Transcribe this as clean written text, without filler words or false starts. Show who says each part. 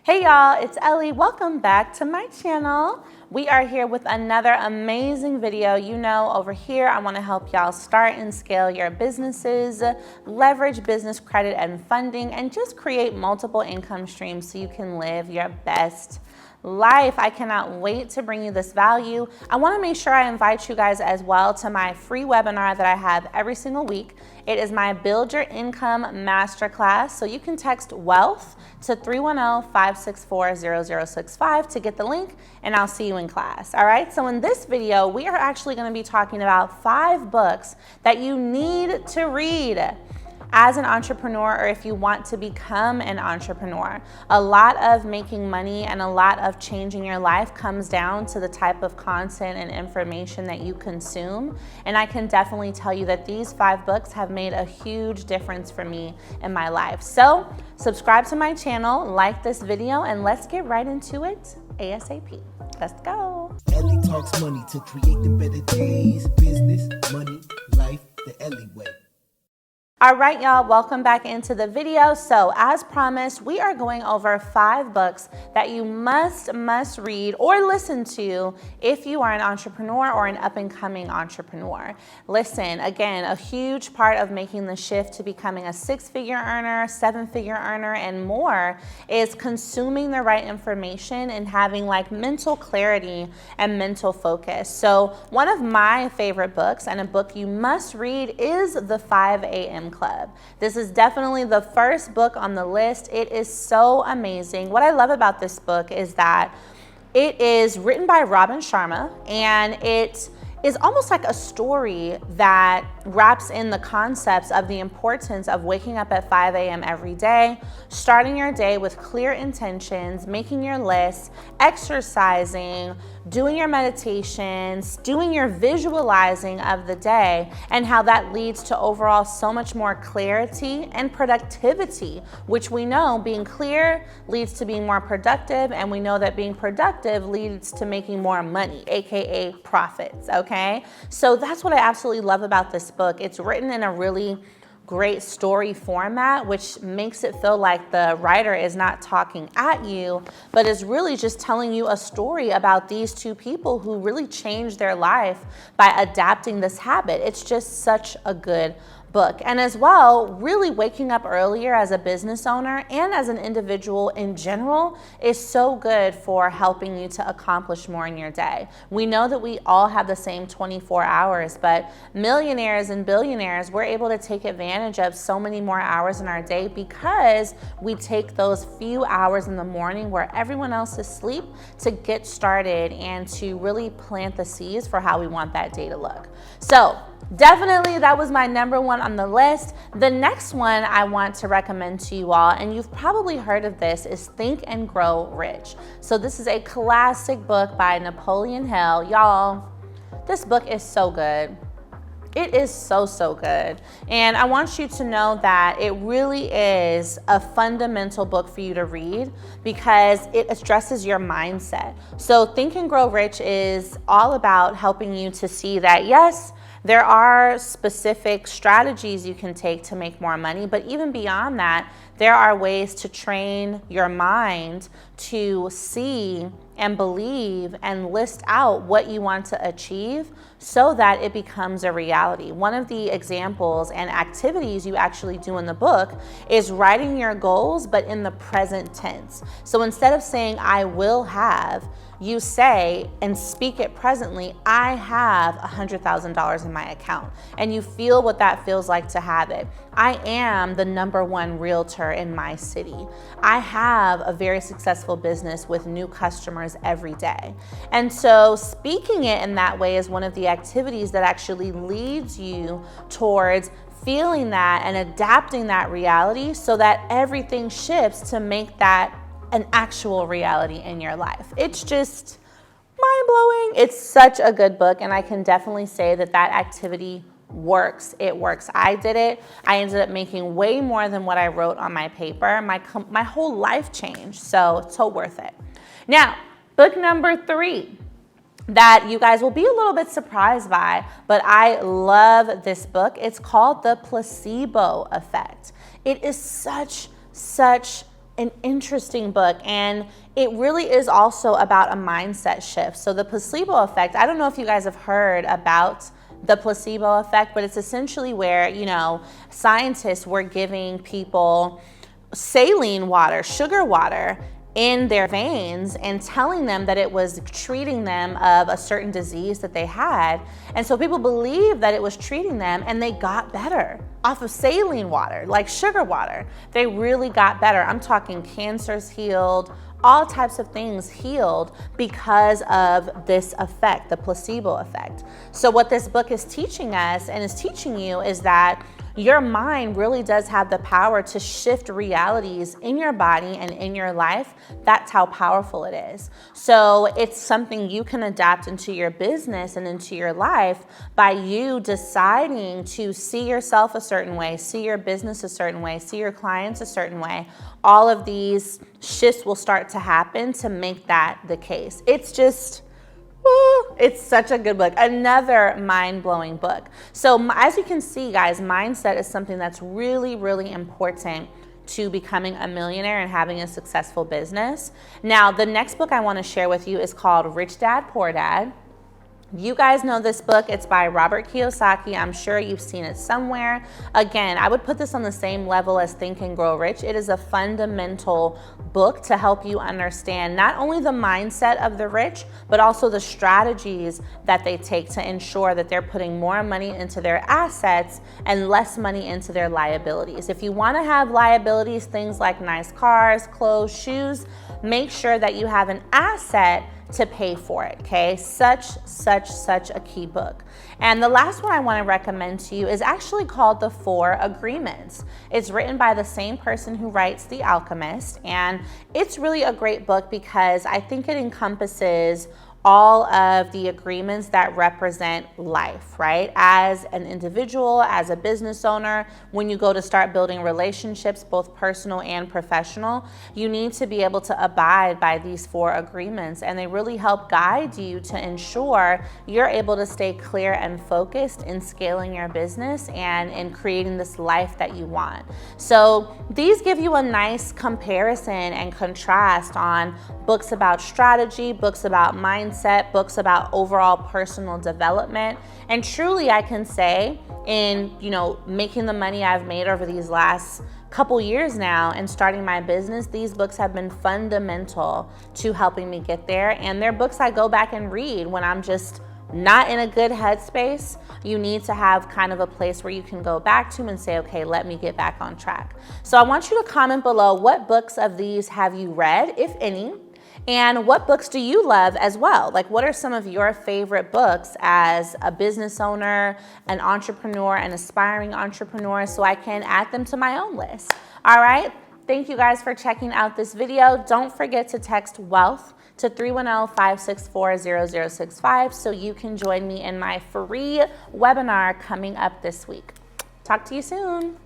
Speaker 1: Hey y'all, it's Ellie. Welcome back to my channel. We are here with another amazing video. You know, over here, I want to help y'all start and scale your businesses, leverage business credit and funding, and just create multiple income streams so you can live your best life. I cannot wait to bring you this value. I want to make sure I invite you guys as well to my free webinar that I have every single week. It is my Build Your Income Masterclass. So you can text WEALTH to 310-564-0065 to get the link, and I'll see you in class. All right. So in this video, we are actually going to be talking about 5 books that you need to read as an entrepreneur, or if you want to become an entrepreneur. A lot of making money and a lot of changing your life comes down to the type of content and information that you consume. And I can definitely tell you that these 5 books have made a huge difference for me in my life. So subscribe to my channel, like this video, and let's get right into it ASAP. Let's go.
Speaker 2: Ellie talks money to create the better days. Business, money, life, the Ellie way.
Speaker 1: All right, y'all, welcome back into the video. So as promised, we are going over 5 books that you must read or listen to if you are an entrepreneur or an up-and-coming entrepreneur. Listen, again, a huge part of making the shift to becoming a 6-figure earner, 7-figure earner, and more is consuming the right information and having like mental clarity and mental focus. So one of my favorite books, and a book you must read, is The 5 a.m. Club. This is definitely the first book on the list. It is so amazing. What I love about this book is that it is written by Robin Sharma, and it is almost like a story that wraps in the concepts of the importance of waking up at 5 a.m. every day, starting your day with clear intentions, making your lists, exercising, doing your meditations, doing your visualizing of the day, and how that leads to overall so much more clarity and productivity, which we know being clear leads to being more productive, and we know that being productive leads to making more money, aka profits, okay? So that's what I absolutely love about this book. It's written in a really great story format, which makes it feel like the writer is not talking at you, but is really just telling you a story about these 2 people who really changed their life by adapting this habit. It's just such a good book. And as well, really waking up earlier as a business owner and as an individual in general is so good for helping you to accomplish more in your day. We know that we all have the same 24 hours, but millionaires and billionaires, we're able to take advantage of so many more hours in our day because we take those few hours in the morning where everyone else is asleep to get started and to really plant the seeds for how we want that day to look. So definitely that was my number 1 on the list. The next one I want to recommend to you all, and you've probably heard of this, is Think and Grow Rich. So this is a classic book by Napoleon Hill. Y'all, this book is so good. It is so good. And I want you to know that it really is a fundamental book for you to read because it addresses your mindset. So Think and Grow Rich is all about helping you to see that, yes, there are specific strategies you can take to make more money, but even beyond that, there are ways to train your mind to see and believe and list out what you want to achieve so that it becomes a reality. One of the examples and activities you actually do in the book is writing your goals, but in the present tense. So instead of saying, I will have, you say and speak it presently, I have $100,000 in my account. And you feel what that feels like to have it. I am the #1 realtor in my city. I have a very successful business with new customers every day. And so speaking it in that way is one of the activities that actually leads you towards feeling that and adapting that reality so that everything shifts to make that an actual reality in your life. It's just mind-blowing. It's such a good book, and I can definitely say that that activity works. It works. I did it. I ended up making way more than what I wrote on my paper. My whole life changed, so worth it. Now, book number 3 that you guys will be a little bit surprised by, but I love this book. It's called The Placebo Effect. It is such an interesting book, and it really is also about a mindset shift. So the placebo effect, I don't know if you guys have heard about the placebo effect, but it's essentially where, scientists were giving people saline water, sugar water, in their veins and telling them that it was treating them of a certain disease that they had. And so people believed that it was treating them, and they got better off of saline water, like sugar water. They really got better. I'm talking cancers healed, all types of things healed because of this effect, the placebo effect. So what this book is teaching us and is teaching you is that your mind really does have the power to shift realities in your body and in your life. That's how powerful it is. So it's something you can adapt into your business and into your life by you deciding to see yourself a certain way, see your business a certain way, see your clients a certain way. All of these shifts will start to happen to make that the case. It's such a good book. Another mind-blowing book. So as you can see, guys, mindset is something that's really, really important to becoming a millionaire and having a successful business. Now, the next book I want to share with you is called Rich Dad, Poor Dad. You guys know this book. It's by Robert Kiyosaki. I'm sure you've seen it somewhere. Again, I would put this on the same level as Think and Grow Rich. It is a fundamental book to help you understand not only the mindset of the rich, but also the strategies that they take to ensure that they're putting more money into their assets and less money into their liabilities. If you want to have liabilities, things like nice cars, clothes, shoes, make sure that you have an asset to pay for it, okay? Such a key book. And the last one I want to recommend to you is actually called The 4 Agreements. It's written by the same person who writes The Alchemist, and it's really a great book because I think it encompasses all of the agreements that represent life, right? As an individual, as a business owner, when you go to start building relationships, both personal and professional, you need to be able to abide by these 4 agreements, and they really help guide you to ensure you're able to stay clear and focused in scaling your business and in creating this life that you want. So these give you a nice comparison and contrast on books about strategy, books about mindset, books about overall personal development. And truly, I can say in, making the money I've made over these last couple years now and starting my business, these books have been fundamental to helping me get there. And they're books I go back and read when I'm just not in a good headspace. You need to have kind of a place where you can go back to and say, okay, let me get back on track. So I want you to comment below, what books of these have you read, if any? And what books do you love as well? Like, what are some of your favorite books as a business owner, an entrepreneur, an aspiring entrepreneur, so I can add them to my own list? All right. Thank you guys for checking out this video. Don't forget to text WEALTH to 310-564-0065 so you can join me in my free webinar coming up this week. Talk to you soon.